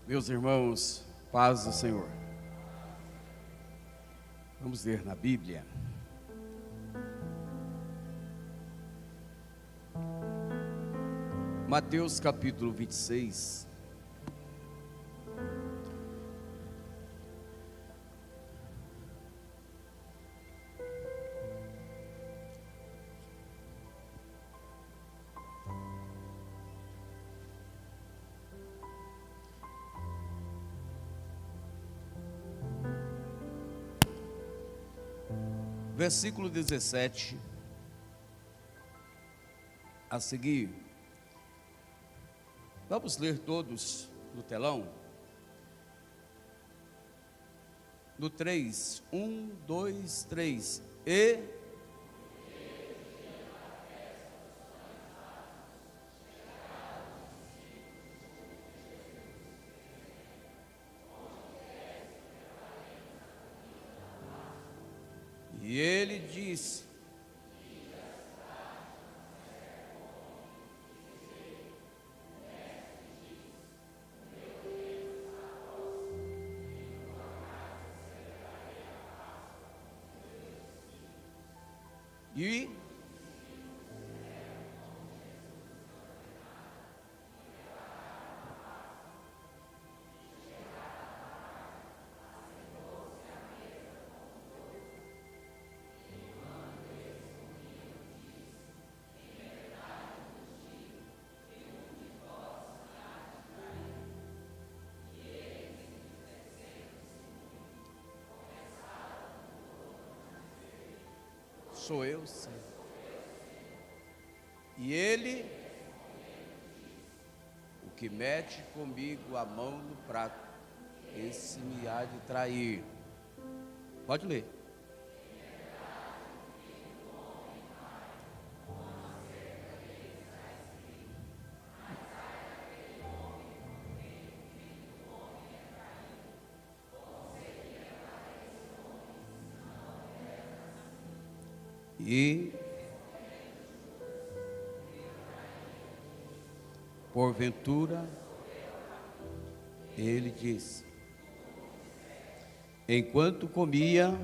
Meus irmãos, paz do Senhor. Vamos ler na Bíblia. Mateus capítulo 26. Versículo 17 a seguir. Vamos ler todos no telão? No 3, 1, 2, 3. E ele disse: e sou eu, sim. E ele, o que mete comigo a mão no prato, esse me há de trair. Pode ler. E porventura ele disse, enquanto comia,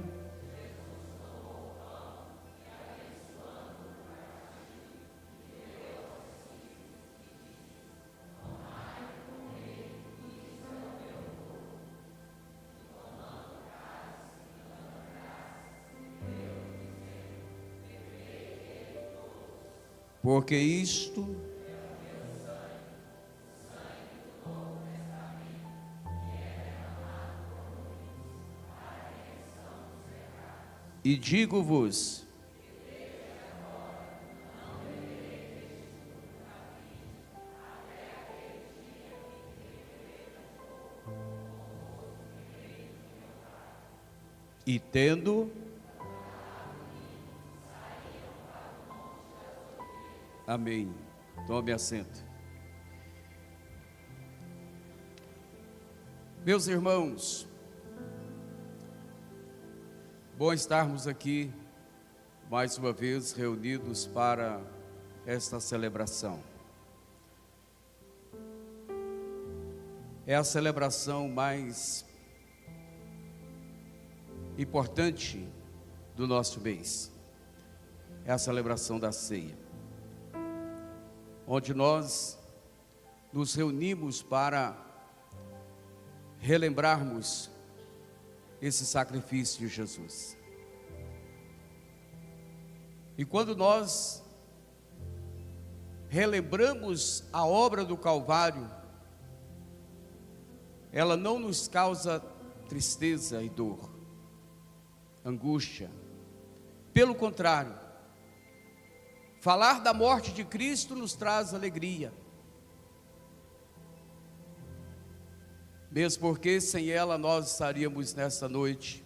porque isto e digo-vos, e tendo, amém. Tome assento. Meus irmãos, bom estarmos aqui mais uma vez reunidos para esta celebração. É a celebração mais importante do nosso mês. É a celebração da ceia, onde nós nos reunimos para relembrarmos esse sacrifício de Jesus. E quando nós relembramos a obra do Calvário, ela não nos causa tristeza e dor, angústia. Pelo contrário, falar da morte de Cristo nos traz alegria, mesmo porque sem ela nós estaríamos nessa noite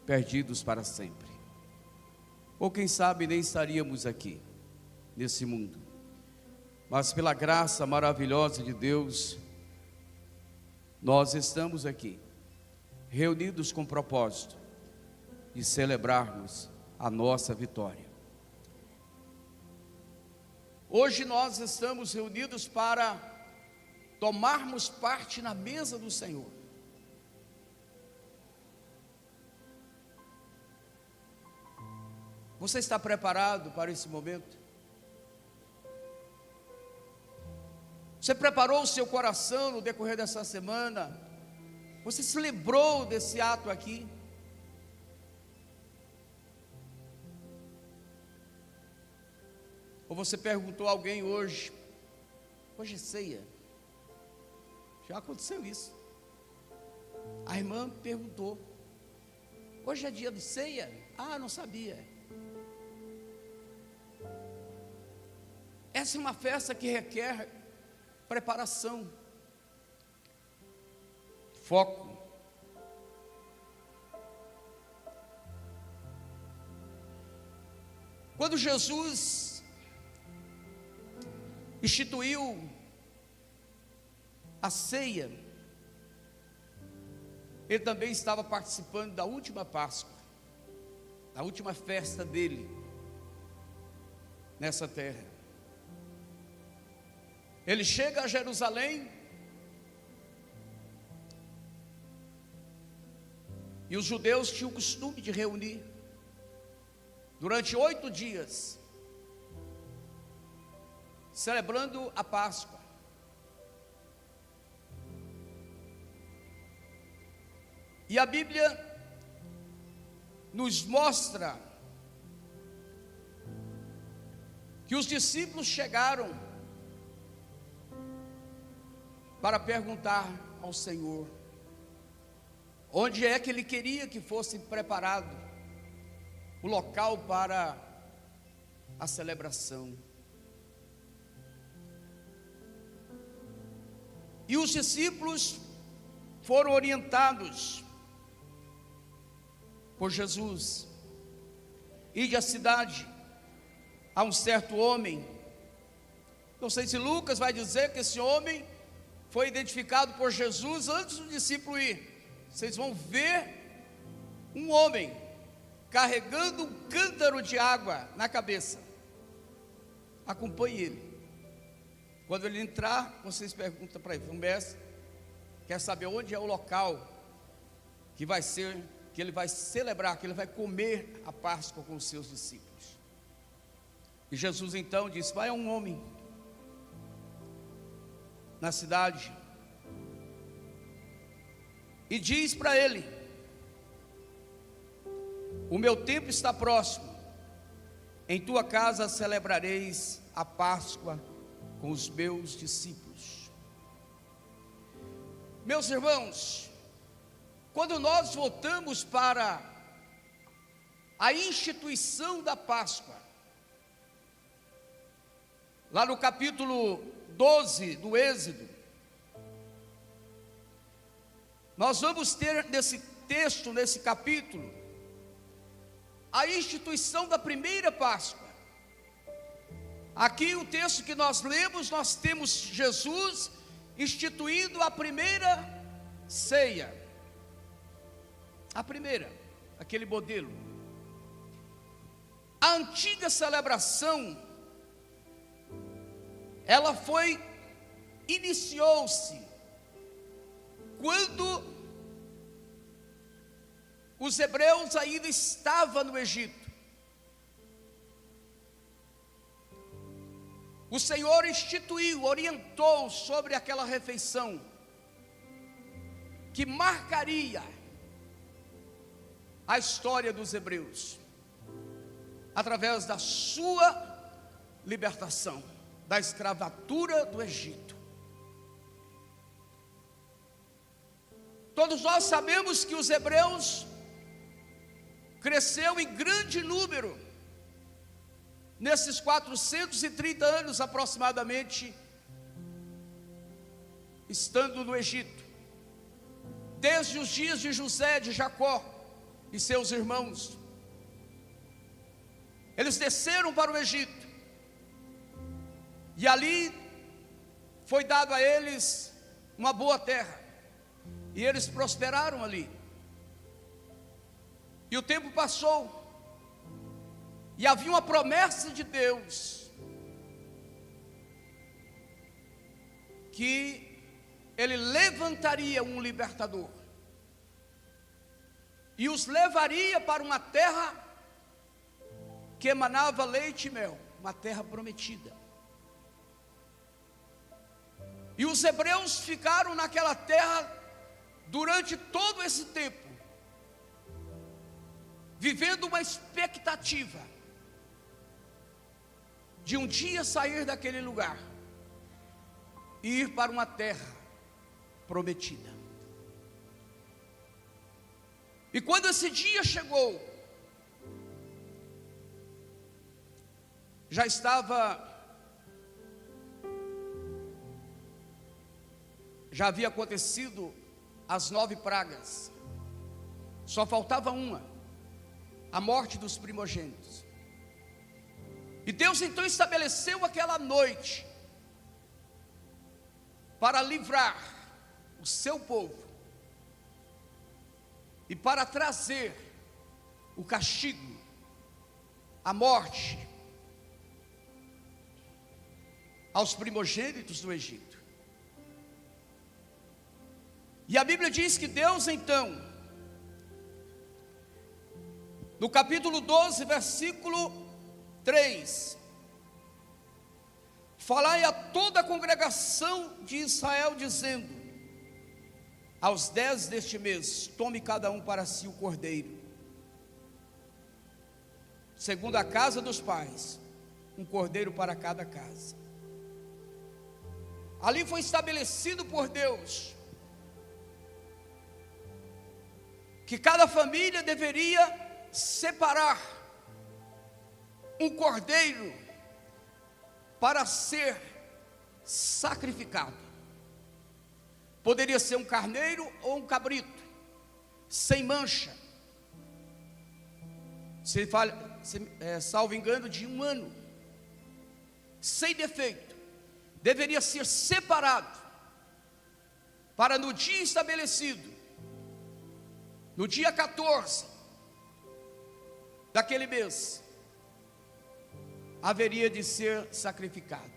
perdidos para sempre, ou quem sabe nem estaríamos aqui nesse mundo. Mas pela graça maravilhosa de Deus, nós estamos aqui reunidos com o propósito de celebrarmos a nossa vitória. Hoje nós estamos reunidos para tomarmos parte na mesa do Senhor. Você está preparado para esse momento? Você preparou o seu coração no decorrer dessa semana? Você se lembrou desse ato aqui? Ou você perguntou a alguém hoje: hoje é ceia? Já aconteceu isso. A irmã perguntou: hoje é dia de ceia? Ah, não sabia. Essa é uma festa que requer preparação, foco. Quando Jesus instituiu a ceia, ele também estava participando da última Páscoa, da última festa dele nessa terra. Ele chega a Jerusalém e os judeus tinham o costume de reunir durante 8 dias, celebrando a Páscoa. E a Bíblia nos mostra que os discípulos chegaram para perguntar ao Senhor onde é que Ele queria que fosse preparado o local para a celebração. E os discípulos foram orientados por Jesus: ide à cidade, a um certo homem. Não sei se Lucas vai dizer que esse homem foi identificado por Jesus antes do discípulo ir. Vocês vão ver um homem carregando um cântaro de água na cabeça. Acompanhe ele. Quando ele entrar, vocês perguntam para ele: o mestre quer saber onde é o local que vai ser, que ele vai celebrar, que ele vai comer a Páscoa com os seus discípulos. E Jesus então disse: vai a um homem na cidade e diz para ele: o meu tempo está próximo, em tua casa celebrareis a Páscoa com os meus discípulos. Meus irmãos, quando nós voltamos para a instituição da Páscoa, lá no capítulo 12 do Êxodo, nós vamos ter nesse texto, nesse capítulo, a instituição da primeira Páscoa. Aqui o texto que nós lemos, nós temos Jesus instituindo a primeira ceia. A primeira, aquele modelo. A antiga celebração, ela iniciou-se quando os hebreus ainda estavam no Egito. O Senhor instituiu, orientou sobre aquela refeição que marcaria a história dos hebreus, através da sua libertação da escravatura do Egito. Todos nós sabemos que os hebreus cresceu em grande número nesses 430 anos aproximadamente, estando no Egito, desde os dias de José, de Jacó e seus irmãos. Eles desceram para o Egito, e ali foi dado a eles uma boa terra, e eles prosperaram ali. E o tempo passou, e havia uma promessa de Deus, que Ele levantaria um libertador e os levaria para uma terra que emanava leite e mel, uma terra prometida. E os hebreus ficaram naquela terra durante todo esse tempo, vivendo uma expectativa de um dia sair daquele lugar e ir para uma terra prometida. E quando esse dia chegou, já havia acontecido as 9 pragas, só faltava uma, a morte dos primogênitos. E Deus então estabeleceu aquela noite para livrar o seu povo e para trazer o castigo, a morte aos primogênitos do Egito. E a Bíblia diz que Deus então, no capítulo 12, versículo 3, falai a toda a congregação de Israel, dizendo: aos 10 deste mês, tome cada um para si o cordeiro, segundo a casa dos pais, um cordeiro para cada casa. Ali foi estabelecido por Deus que cada família deveria separar um cordeiro para ser sacrificado. Poderia ser um carneiro ou um cabrito, sem mancha, salvo engano, de 1 ano, sem defeito. Deveria ser separado para no dia estabelecido, no dia 14 daquele mês, haveria de ser sacrificado.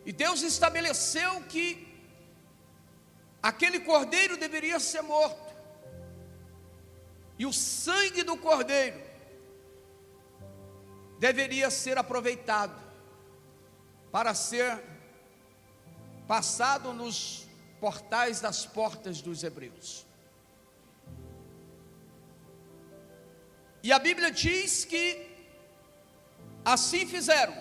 E Deus estabeleceu que aquele cordeiro deveria ser morto, e o sangue do cordeiro deveria ser aproveitado para ser passado nos portais das portas dos hebreus. E a Bíblia diz que assim fizeram.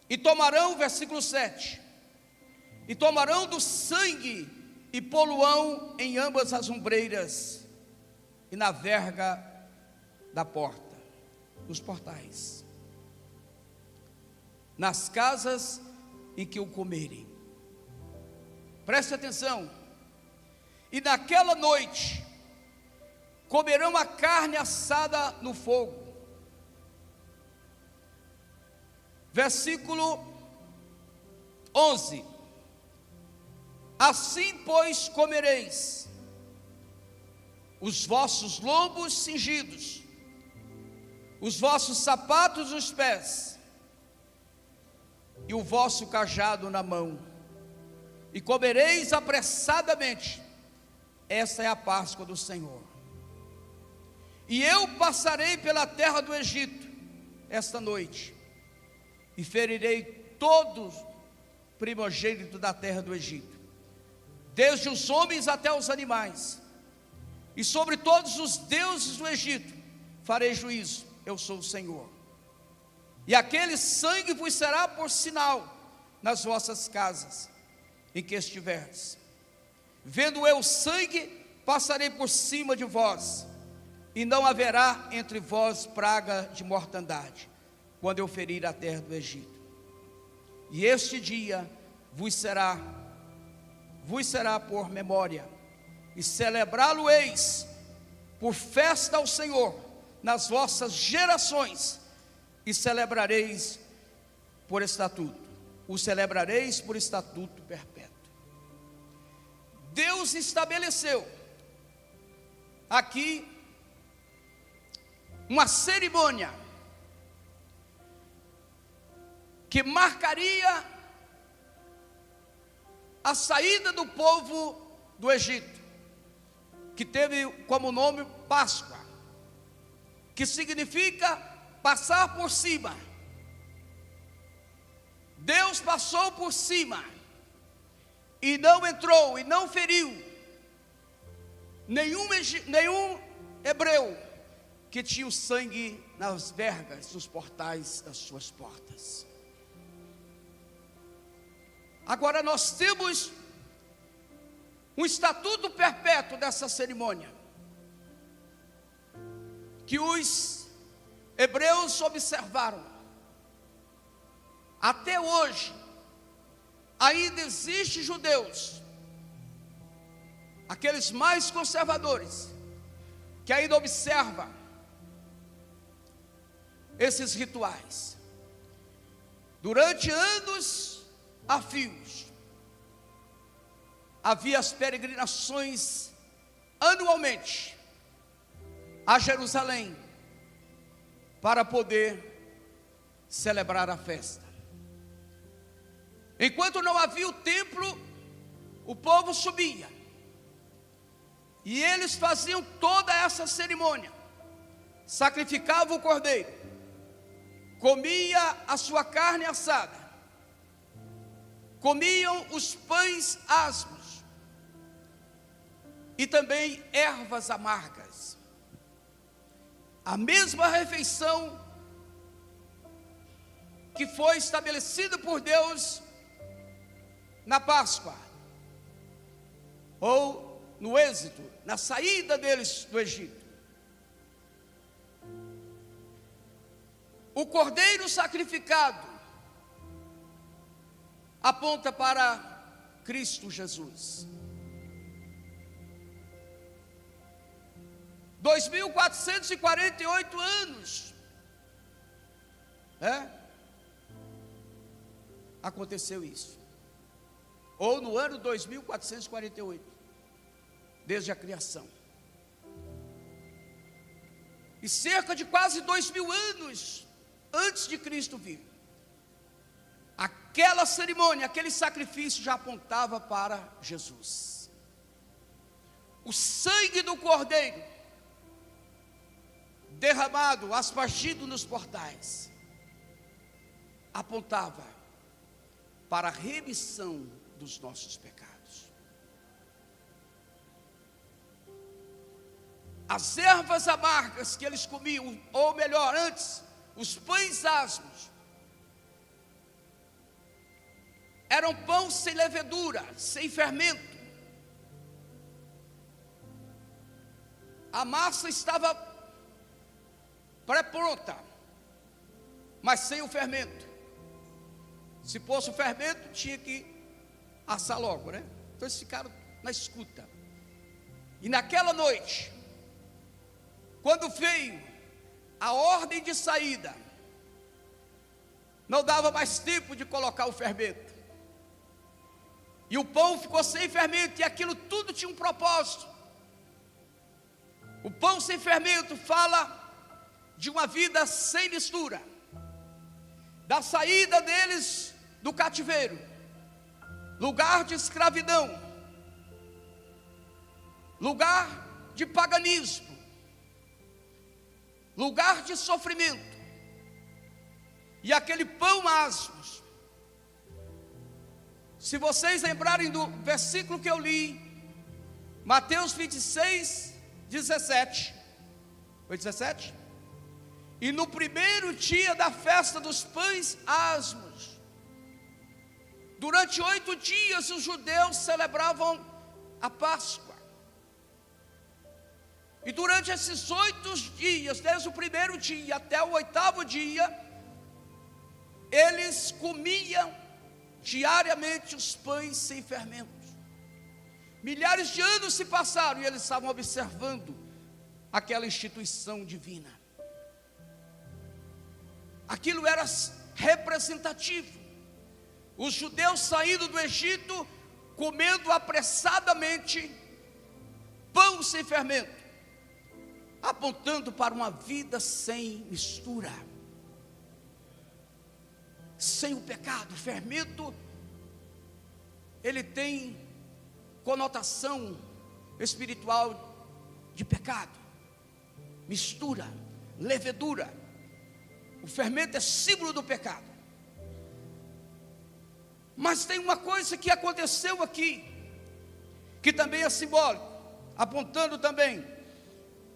E tomarão, versículo 7, e tomarão do sangue e poluão em ambas as ombreiras e na verga da porta, nos portais, nas casas em que o comerem. Preste atenção. E naquela noite comerão a carne assada no fogo. Versículo 11: assim, pois, comereis os vossos lombos cingidos, os vossos sapatos nos pés, e o vosso cajado na mão, e comereis apressadamente. Esta é a Páscoa do Senhor. E eu passarei pela terra do Egito esta noite, e ferirei todos primogênitos da terra do Egito, desde os homens até os animais, e sobre todos os deuses do Egito farei juízo. Eu sou o Senhor. E aquele sangue vos será por sinal nas vossas casas em que estiveres. Vendo eu o sangue, passarei por cima de vós, e não haverá entre vós praga de mortandade, quando eu ferir a terra do Egito. E este dia vos será por memória, e celebrá-lo-eis por festa ao Senhor nas vossas gerações, e celebrareis por estatuto, o celebrareis por estatuto perpétuo. Deus estabeleceu aqui uma cerimônia que marcaria a saída do povo do Egito, que teve como nome Páscoa, que significa passar por cima. Deus passou por cima e não entrou e não feriu nenhum hebreu que tinha o sangue nas vergas, nos portais das suas portas. Agora nós temos um estatuto perpétuo dessa cerimônia, que os hebreus observaram. Até hoje, ainda existem judeus, aqueles mais conservadores, que ainda observam esses rituais. Durante anos a fios, havia as peregrinações anualmente a Jerusalém, para poder celebrar a festa. Enquanto não havia o templo, o povo subia, e eles faziam toda essa cerimônia, sacrificavam o cordeiro, comia a sua carne assada, comiam os pães asmos, e também ervas amargas. A mesma refeição que foi estabelecida por Deus na Páscoa, ou no êxito, na saída deles do Egito. O cordeiro sacrificado aponta para Cristo Jesus. 2448 anos, aconteceu isso, ou no ano 2448, desde a criação, e cerca de quase 2000 anos antes de Cristo vir, aquela cerimônia, aquele sacrifício já apontava para Jesus. O sangue do cordeiro derramado, aspergido nos portais, apontava para a remissão dos nossos pecados. As ervas amargas que eles comiam, ou melhor, antes, os pães asmos, eram pão sem levedura, sem fermento. A massa estava pré-pronta, mas sem o fermento. Se fosse o fermento, tinha que assar logo, né? Então eles ficaram na escuta. E naquela noite, quando veio a ordem de saída, não dava mais tempo de colocar o fermento, e o pão ficou sem fermento, e aquilo tudo tinha um propósito. O pão sem fermento fala de uma vida sem mistura, da saída deles do cativeiro, lugar de escravidão, lugar de paganismo, lugar de sofrimento. E aquele pão asmo, se vocês lembrarem do versículo que eu li, Mateus 26, 17, foi 17? E no primeiro dia da festa dos pães asmos, durante 8 dias os judeus celebravam a Páscoa. E durante esses 8 dias, desde o primeiro dia até o 8º dia, eles comiam diariamente os pães sem fermento. Milhares de anos se passaram e eles estavam observando aquela instituição divina. Aquilo era representativo. Os judeus saindo do Egito, comendo apressadamente pão sem fermento, apontando para uma vida sem mistura, sem o pecado. O fermento, ele tem conotação espiritual de pecado, mistura, levedura. O fermento é símbolo do pecado. Mas tem uma coisa que aconteceu aqui, que também é simbólico, apontando também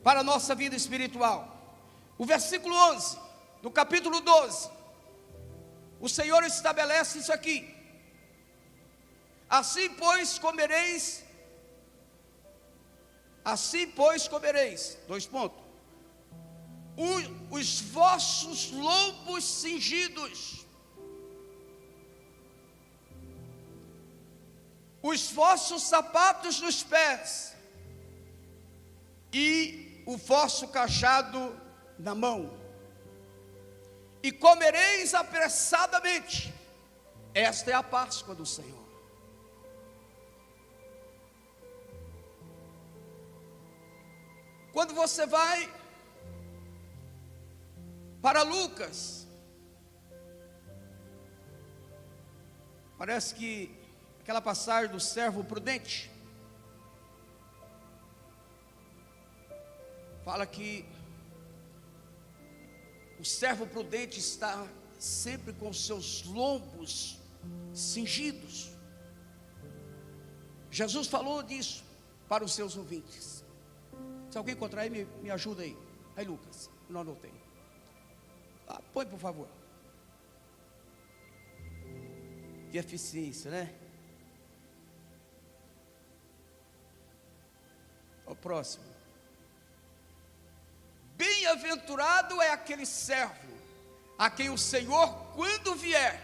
para a nossa vida espiritual. O versículo 11, do capítulo 12, o Senhor estabelece isso aqui: assim pois comereis, dois pontos, os vossos lombos cingidos, os vossos sapatos nos pés, e o vosso cajado na mão, e comereis apressadamente. Esta é a Páscoa do Senhor. Quando você vai para Lucas, parece que aquela passagem do servo prudente fala que o servo prudente está sempre com seus lombos cingidos. Jesus falou disso para os seus ouvintes. Se alguém encontrar aí, me ajuda aí. Aí, Lucas, não anotei. Põe, por favor. Que eficiência, né? O próximo. Bem-aventurado é aquele servo a quem o Senhor, quando vier,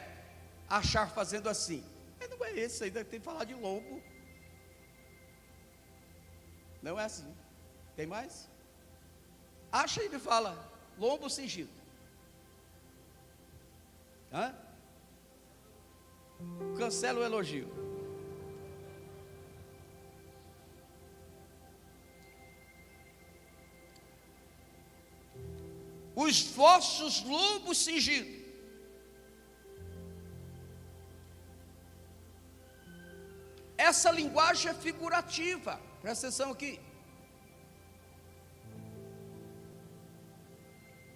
achar fazendo assim. Mas não é esse, ainda tem que falar de lombo. Não é assim. Tem mais? Acha e me fala: lombo cingido. Hã? Cancela o elogio. Os vossos lombos cingidos. Essa linguagem é figurativa. Presta atenção aqui.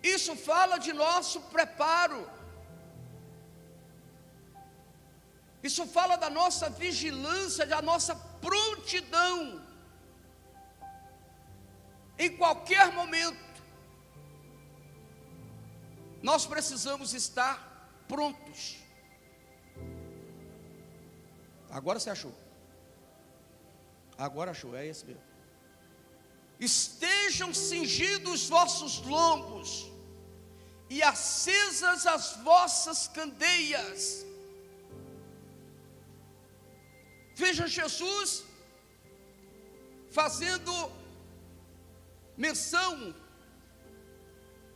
Isso fala de nosso preparo. Isso fala da nossa vigilância, da nossa prontidão. Em qualquer momento, nós precisamos estar prontos. Agora você achou. Agora achou, é esse mesmo. Estejam cingidos os vossos lombos e acesas as vossas candeias. Veja Jesus fazendo menção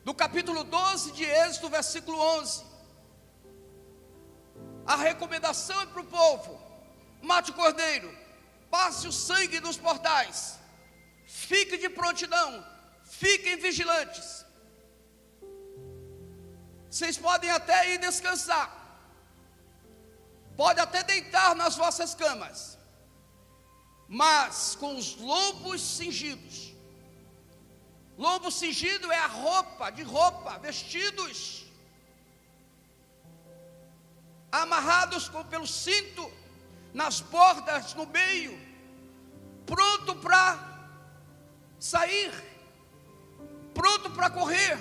do capítulo 12 de Êxodo, versículo 11. A recomendação é para o povo: mate o cordeiro, passe o sangue nos portais, fique de prontidão, fiquem vigilantes. Vocês podem até ir descansar, pode até deitar nas vossas camas, mas com os lombos cingidos. Lombo cingido é a roupa, vestidos, amarrados pelo cinto, nas bordas, no meio, pronto para sair, pronto para correr,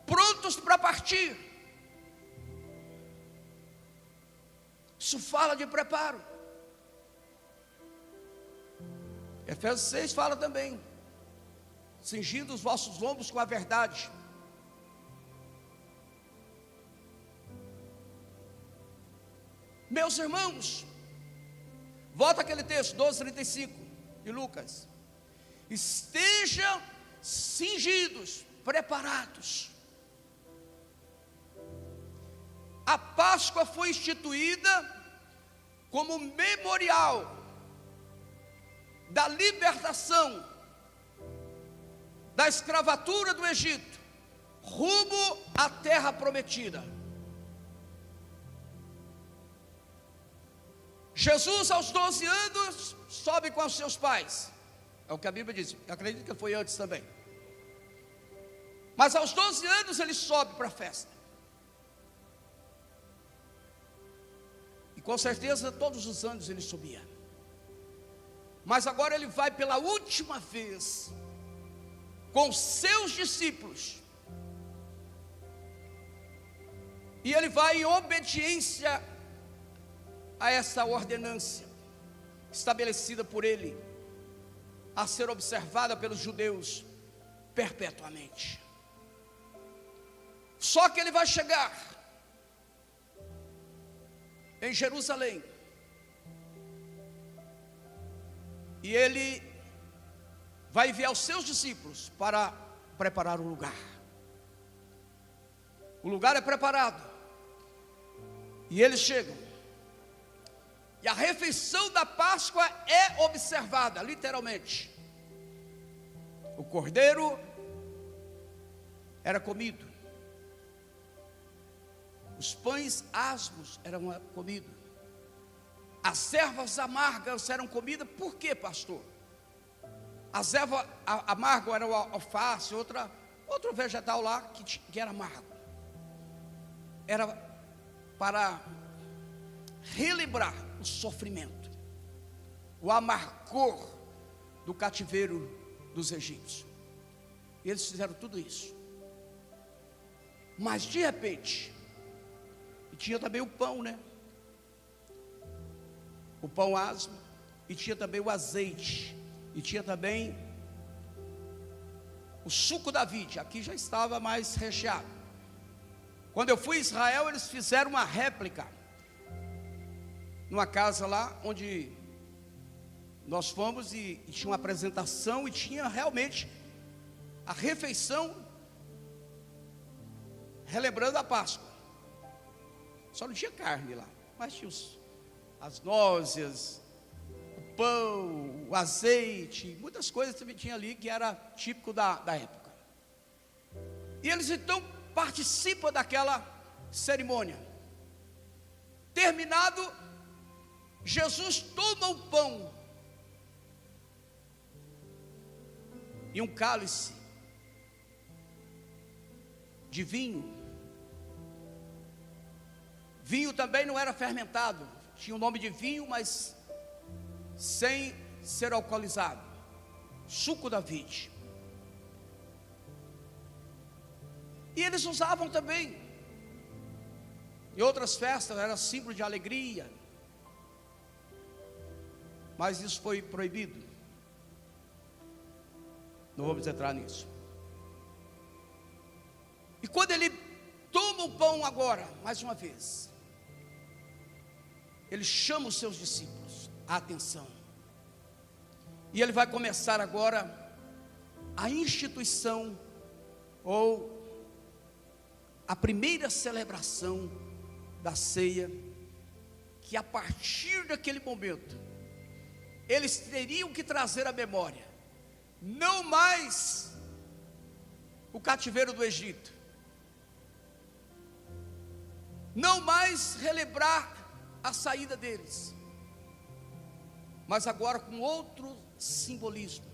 prontos para partir. Isso fala de preparo. Efésios 6 fala também: cingindo os vossos lombos com a verdade. Meus irmãos, volta aquele texto, 12:35 de Lucas. Estejam cingidos, preparados. A Páscoa foi instituída como memorial da libertação da escravatura do Egito, rumo à terra prometida. Jesus, aos 12 anos, sobe com os seus pais. É o que a Bíblia diz. Eu acredito que foi antes também. Mas aos 12 anos ele sobe para a festa. E com certeza todos os anos ele subia. Mas agora ele vai pela última vez com seus discípulos. E ele vai em obediência a essa ordenância estabelecida por ele, a ser observada pelos judeus perpetuamente. Só que ele vai chegar em Jerusalém, e ele vai enviar os seus discípulos para preparar o lugar. O lugar é preparado, e eles chegam, e a refeição da Páscoa é observada, literalmente. O cordeiro era comido, os pães asmos eram comidos, as ervas amargas eram comidas. Por quê, pastor? As ervas amargas eram alface, outro vegetal lá que era amargo. Era para relembrar o sofrimento, o amargor do cativeiro dos egípcios. E eles fizeram tudo isso. Mas de repente, e tinha também o pão, né? O pão asmo, e tinha também o azeite, e tinha também o suco da vide. Aqui já estava mais recheado. Quando eu fui a Israel, eles fizeram uma réplica numa casa lá onde nós fomos, e tinha uma apresentação, e tinha realmente a refeição relembrando a Páscoa. Só não tinha carne lá, mas tinha as nozes, o pão, o azeite, muitas coisas também tinha ali que era típico da época. E eles então participam daquela cerimônia. Terminado, Jesus toma o pão e um cálice de vinho. Vinho também não era fermentado, tinha o nome de vinho, mas sem ser alcoolizado. Suco da vide. E eles usavam também em outras festas, era símbolo de alegria. Mas isso foi proibido. Não vamos entrar nisso. E quando ele toma o pão agora, mais uma vez, ele chama os seus discípulos à atenção. E ele vai começar agora a instituição, ou a primeira celebração da ceia, que a partir daquele momento, eles teriam que trazer à memória, não mais o cativeiro do Egito, não mais relembrar a saída deles, mas agora com outro simbolismo.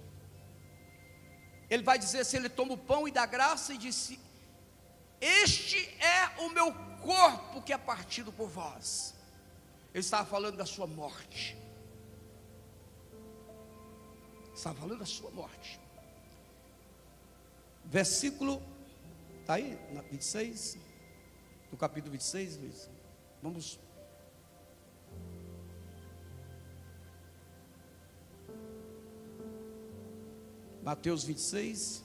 Ele vai dizer assim, ele toma o pão e dá graça e disse: este é o meu corpo que é partido por vós. Ele estava falando da sua morte. Estava falando da sua morte. Versículo, está aí, 26, no capítulo 26, Luiz. Vamos. Mateus 26.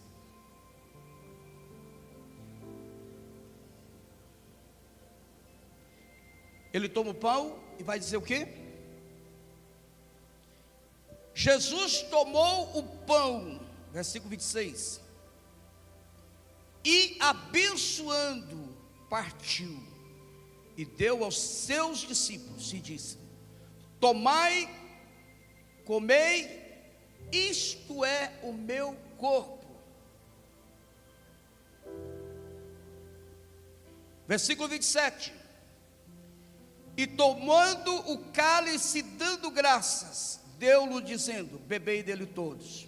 Ele toma o pão e vai dizer o quê? Jesus tomou o pão, versículo 26, e abençoando, partiu e deu aos seus discípulos e disse: tomai, comei, isto é o meu corpo. Versículo 27. E tomando o cálice, dando graças, deu-lhe dizendo: bebei dele todos,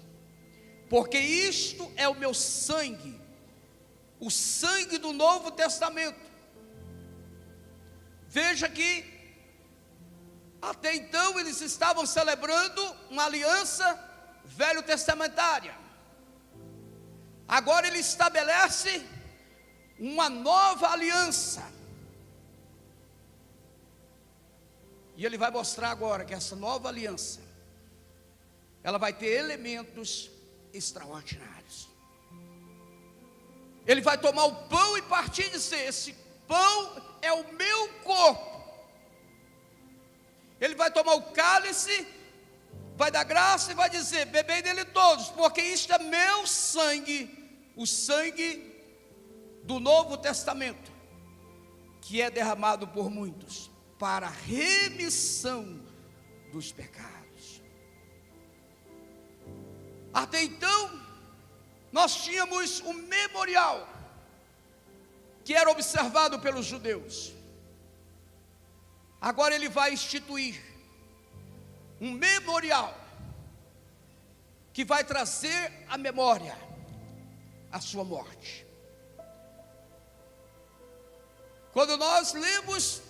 porque isto é o meu sangue, o sangue do Novo Testamento. Veja que até então eles estavam celebrando uma aliança velho testamentária. Agora ele estabelece uma nova aliança. E ele vai mostrar agora que essa nova aliança, ela vai ter elementos extraordinários. Ele vai tomar o pão e partir e dizer: esse pão é o meu corpo. Ele vai tomar o cálice, vai dar graça e vai dizer: bebei dele todos, porque isto é meu sangue, o sangue do Novo Testamento, que é derramado por muitos para a remissão dos pecados. Até então, nós tínhamos um memorial que era observado pelos judeus. Agora ele vai instituir um memorial que vai trazer à memória a sua morte. Quando nós lemos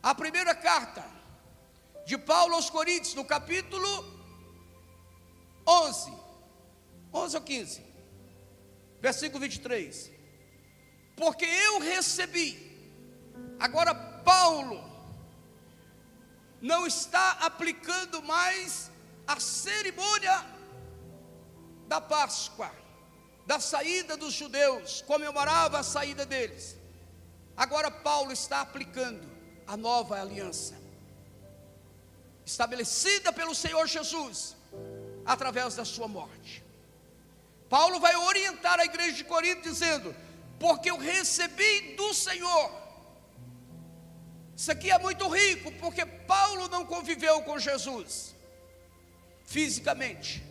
a primeira carta de Paulo aos Coríntios, no capítulo 11 ou 15, versículo 23, porque eu recebi. Agora Paulo não está aplicando mais a cerimônia da Páscoa, da saída dos judeus, comemorava a saída deles. Agora Paulo está aplicando a nova aliança, estabelecida pelo Senhor Jesus, através da sua morte. Paulo vai orientar a igreja de Corinto dizendo: porque eu recebi do Senhor. Isso aqui é muito rico, porque Paulo não conviveu com Jesus fisicamente,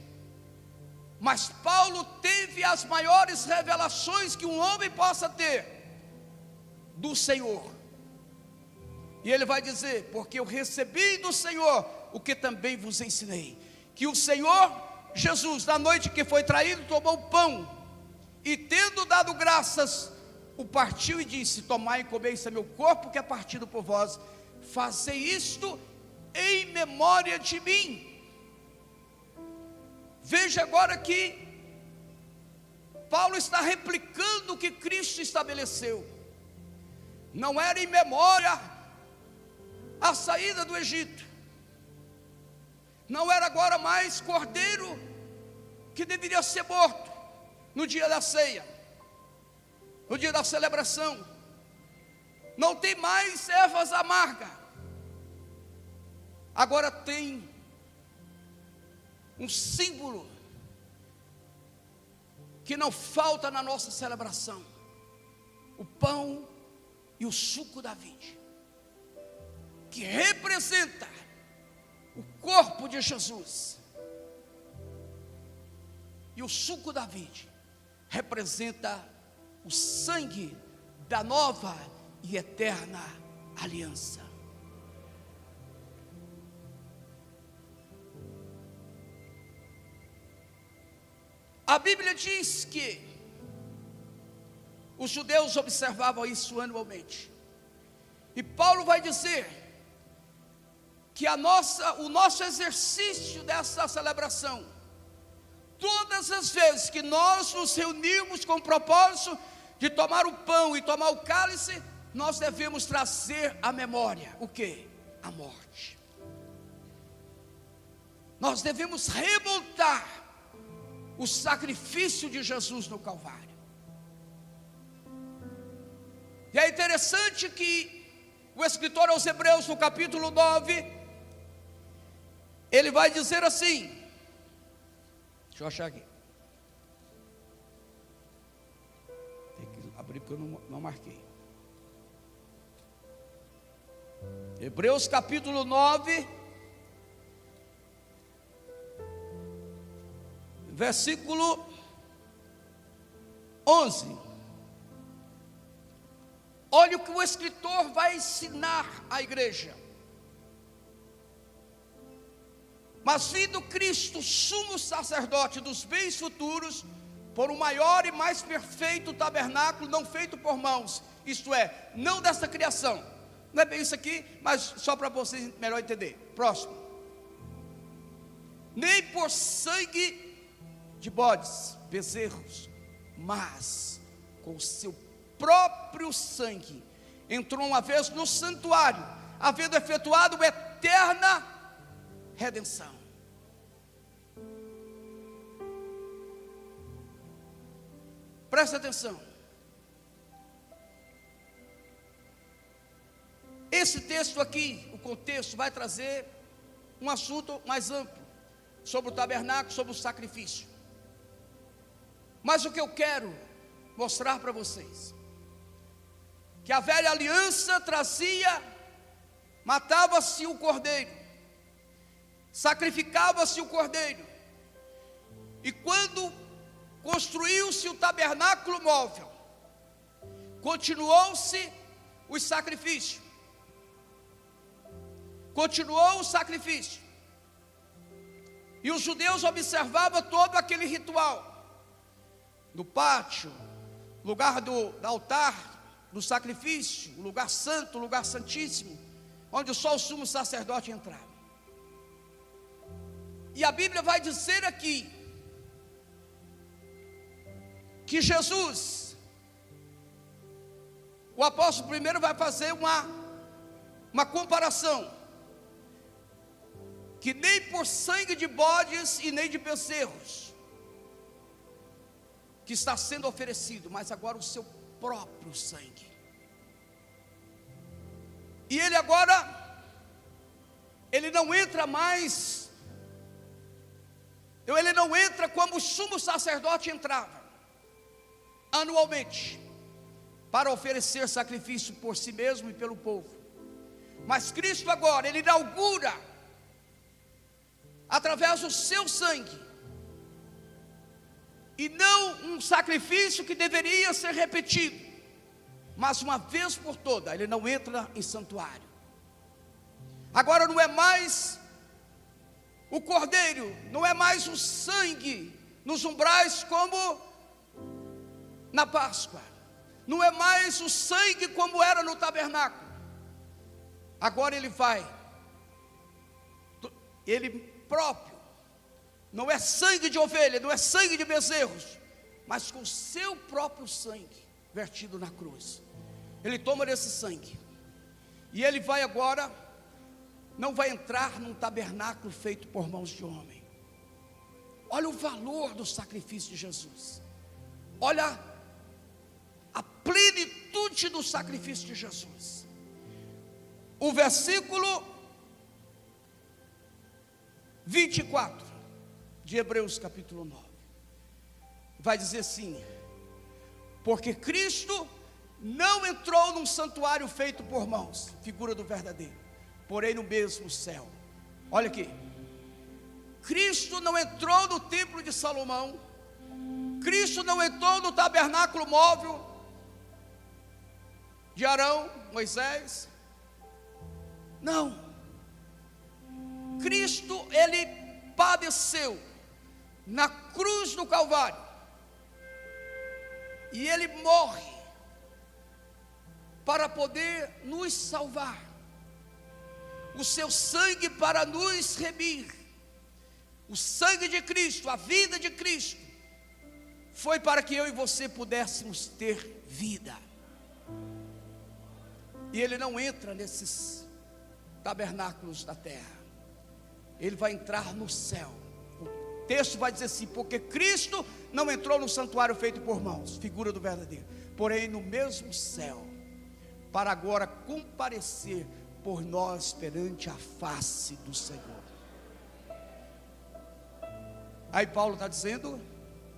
mas Paulo teve as maiores revelações que um homem possa ter do Senhor. E ele vai dizer: porque eu recebi do Senhor o que também vos ensinei, que o Senhor Jesus, na noite que foi traído, tomou o pão, e tendo dado graças, o partiu e disse: tomai e comei, isso é meu corpo que é partido por vós, fazei isto em memória de mim. Veja agora que Paulo está replicando o que Cristo estabeleceu. Não era em memória a saída do Egito, não era agora mais cordeiro que deveria ser morto no dia da ceia, no dia da celebração. Não tem mais ervas amargas, agora tem um símbolo que não falta na nossa celebração: o pão e o suco da vide, que representa o corpo de Jesus. E o suco da vide representa o sangue da nova e eterna aliança. A Bíblia diz que os judeus observavam isso anualmente, e Paulo vai dizer que o nosso exercício dessa celebração, todas as vezes que nós nos reunimos com o propósito de tomar o pão e tomar o cálice, nós devemos trazer à memória o quê? A morte. Nós devemos remontar o sacrifício de Jesus no Calvário. E é interessante que o escritor aos Hebreus, no capítulo 9, ele vai dizer assim, deixa eu achar aqui, tem que abrir porque eu não marquei. Hebreus capítulo 9, versículo 11. olha o que o escritor vai ensinar à igreja. Mas vindo Cristo, sumo sacerdote dos bens futuros, por um maior e mais perfeito tabernáculo, não feito por mãos, isto é, não desta criação. Não é bem isso aqui, mas só para vocês melhor entender. Próximo. Nem por sangue de bodes, bezerros, mas com o seu próprio sangue, entrou uma vez no santuário, havendo efetuado uma eterna redenção. Presta atenção. Esse texto aqui, o contexto, vai trazer um assunto mais amplo sobre o tabernáculo, sobre o sacrifício. Mas o que eu quero mostrar para vocês, que a velha aliança trazia, matava-se o cordeiro, sacrificava-se o cordeiro, e quando construiu-se o tabernáculo móvel, continuou-se os sacrifícios, continuou o sacrifício, e os judeus observavam todo aquele ritual, no pátio, lugar do altar, do sacrifício, o lugar santo, o lugar santíssimo, onde só o sumo sacerdote entrava. E a Bíblia vai dizer aqui, que Jesus, o apóstolo primeiro vai fazer uma comparação, que nem por sangue de bodes e nem de bezerros, que está sendo oferecido, mas agora o seu próprio sangue. E ele agora, ele não entra mais, ele não entra como o sumo sacerdote entrava, anualmente, para oferecer sacrifício por si mesmo e pelo povo. Mas Cristo agora, ele inaugura, através do seu sangue, e não um sacrifício que deveria ser repetido, mas uma vez por toda, ele não entra em santuário. Agora não é mais o cordeiro, não é mais o sangue nos umbrais como na Páscoa, não é mais o sangue como era no tabernáculo. Agora ele vai, ele próprio, não é sangue de ovelha, não é sangue de bezerros, mas com seu próprio sangue vertido na cruz. Ele toma desse sangue, e ele vai agora, não vai entrar num tabernáculo feito por mãos de homem. Olha o valor do sacrifício de Jesus, olha a plenitude do sacrifício de Jesus. O versículo 24 de Hebreus capítulo 9 vai dizer assim: porque Cristo não entrou num santuário feito por mãos, figura do verdadeiro, porém no mesmo céu. Olha aqui, Cristo não entrou no templo de Salomão, Cristo não entrou no tabernáculo móvel de Arão, Moisés, não. Cristo, ele padeceu na cruz do Calvário, e ele morre para poder nos salvar, o seu sangue para nos remir. O sangue de Cristo, a vida de Cristo, foi para que eu e você pudéssemos ter vida. E ele não entra nesses tabernáculos da terra, ele vai entrar no céu. O texto vai dizer assim: porque Cristo não entrou no santuário feito por mãos, figura do verdadeiro, porém no mesmo céu, para agora comparecer por nós perante a face do Senhor. Aí Paulo está dizendo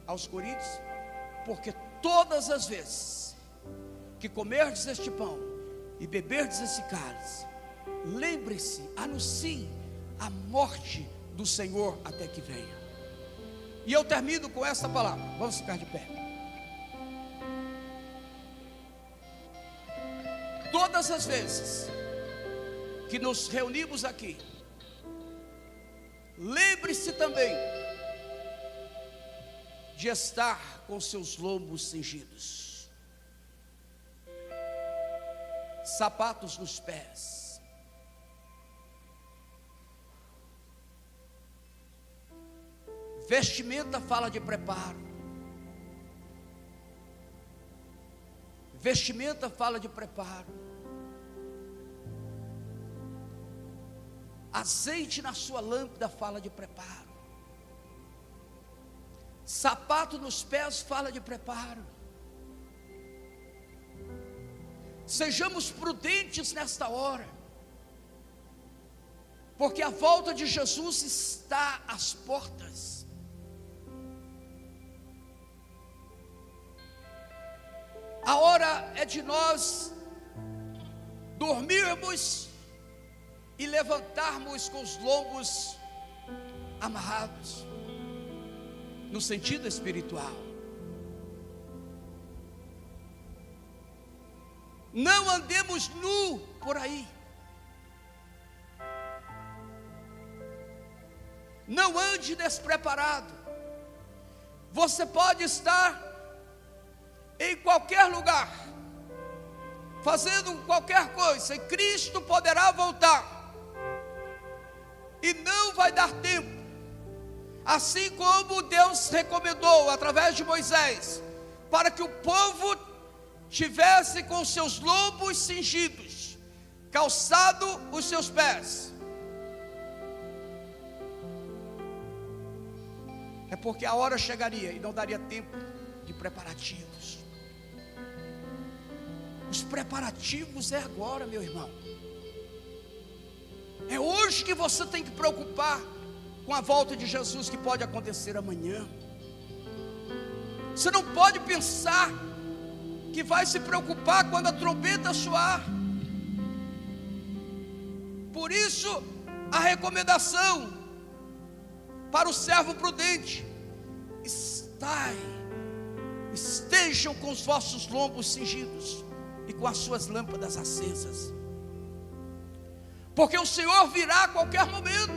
aos Coríntios: porque todas as vezes que comerdes este pão e beberdes esse cálice, lembre-se, anuncie a morte do Senhor até que venha. E eu termino com essa palavra. Vamos ficar de pé. todas as vezes que nos reunimos aqui, lembre-se também de estar com seus lombos cingidos, sapatos nos pés, vestimenta fala de preparo, vestimenta fala de preparo, azeite na sua lâmpada fala de preparo, sapato nos pés fala de preparo. Sejamos prudentes nesta hora, porque a volta de Jesus está às portas. A hora é de nós dormirmos e levantarmos com os lombos amarrados, no sentido espiritual. Não andemos nu por aí. Não ande despreparado. Você pode estar em qualquer lugar, fazendo qualquer coisa, e Cristo poderá voltar, e não vai dar tempo. Assim como Deus recomendou através de Moisés, para que o povo tivesse com seus lombos cingidos, calçado os seus pés. É porque a hora chegaria e não daria tempo de preparativos. Os preparativos é agora, meu irmão. É hoje que você tem que preocupar com a volta de Jesus, que pode acontecer amanhã. Você não pode pensar que vai se preocupar quando a trombeta soar. Por isso, a recomendação para o servo prudente: estejam com os vossos lombos cingidos e com as suas lâmpadas acesas, porque o Senhor virá a qualquer momento.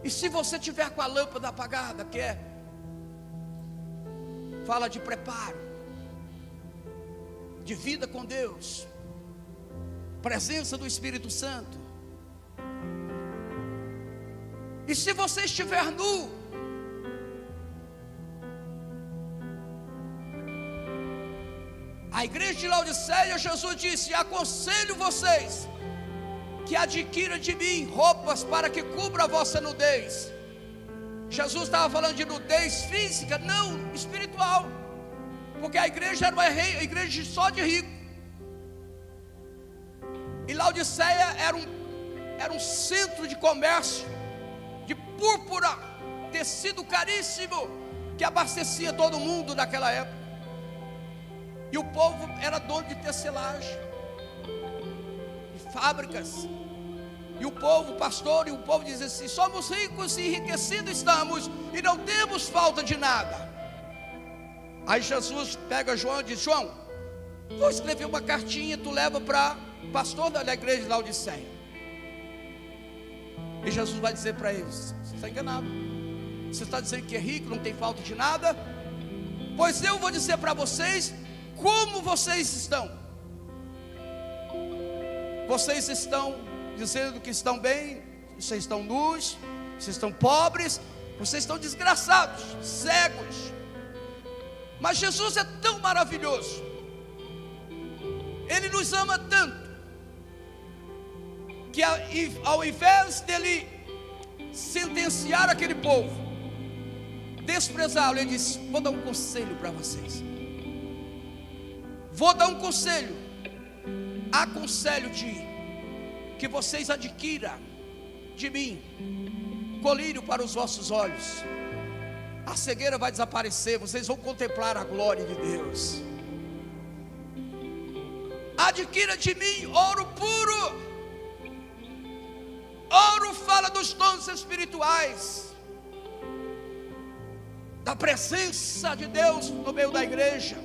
E se você tiver com a lâmpada apagada, fala de preparo, de vida com Deus, presença do Espírito Santo. E se você estiver nu, a igreja de Laodiceia, Jesus disse: aconselho vocês que adquiram de mim roupas para que cubra a vossa nudez. Jesus estava falando de nudez física, não espiritual, porque a igreja era uma igreja só de rico. E Laodiceia era um centro de comércio de púrpura, tecido caríssimo, que abastecia todo mundo naquela época. E o povo era dono de tecelagem, de fábricas. E o povo, pastor, e o povo dizia assim: somos ricos e enriquecidos estamos, e não temos falta de nada. Aí Jesus pega João e diz: João, vou escrever uma cartinha, tu leva para o pastor da igreja de Laodiceia. E Jesus vai dizer para eles: você está enganado. Você está dizendo que é rico, não tem falta de nada? Pois eu vou dizer para vocês como vocês estão. Vocês estão dizendo que estão bem, vocês estão nus, vocês estão pobres, vocês estão desgraçados, cegos. Mas Jesus é tão maravilhoso, Ele nos ama tanto, que ao invés dele sentenciar aquele povo, desprezá-lo, Ele disse: vou dar um conselho para vocês. Vou dar um conselho. Aconselho-te que vocês adquiram de mim colírio para os vossos olhos. A cegueira vai desaparecer, vocês vão contemplar a glória de Deus. Adquira de mim ouro puro. Ouro fala dos dons espirituais, da presença de Deus no meio da igreja.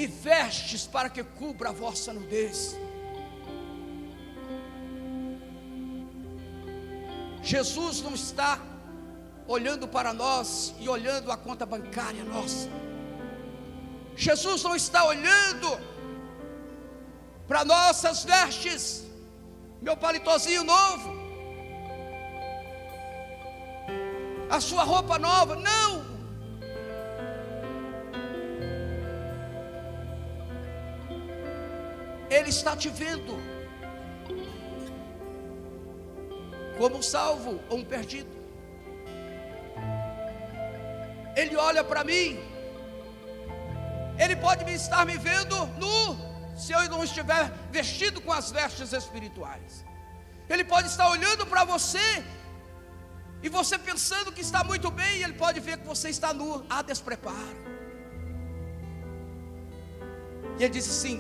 e vestes para que cubra a vossa nudez. Jesus não está olhando para nós e olhando a conta bancária nossa. Jesus não está olhando para nossas vestes, meu palitozinho novo, a sua roupa nova, não. Ele está te vendo como um salvo ou um perdido. Ele olha para mim. Ele pode estar me vendo nu, se eu não estiver vestido com as vestes espirituais. Ele pode estar olhando para você, e você pensando que está muito bem, e ele pode ver que você está nu. Há despreparo. E ele diz assim: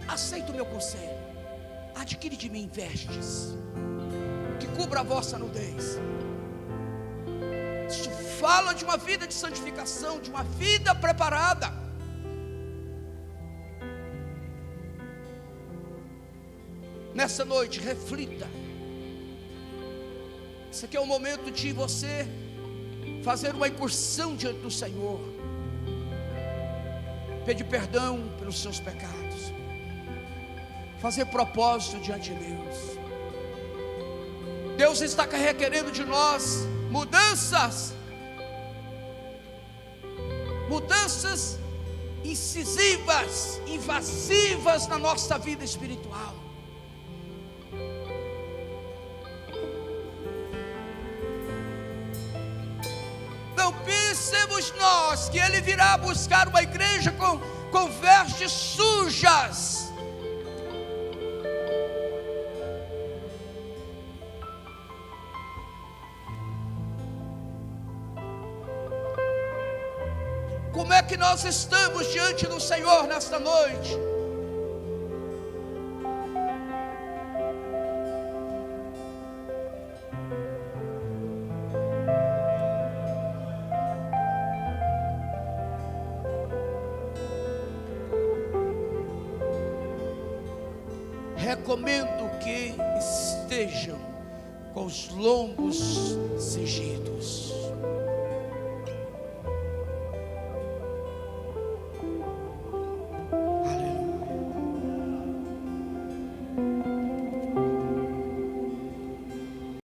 aceita o meu conselho, adquire de mim vestes que cubra a vossa nudez. Isso fala de uma vida de santificação, de uma vida preparada. Nessa noite, reflita. Esse aqui é o momento de você fazer uma incursão diante do Senhor, pedir perdão pelos seus pecados, fazer propósito diante de Deus. Deus está requerendo de nós mudanças incisivas, invasivas na nossa vida espiritual. Não pensemos nós que Ele virá buscar uma igreja com vestes sujas. Como é que nós estamos diante do Senhor nesta noite? Recomendo que estejam com os lombos cingidos.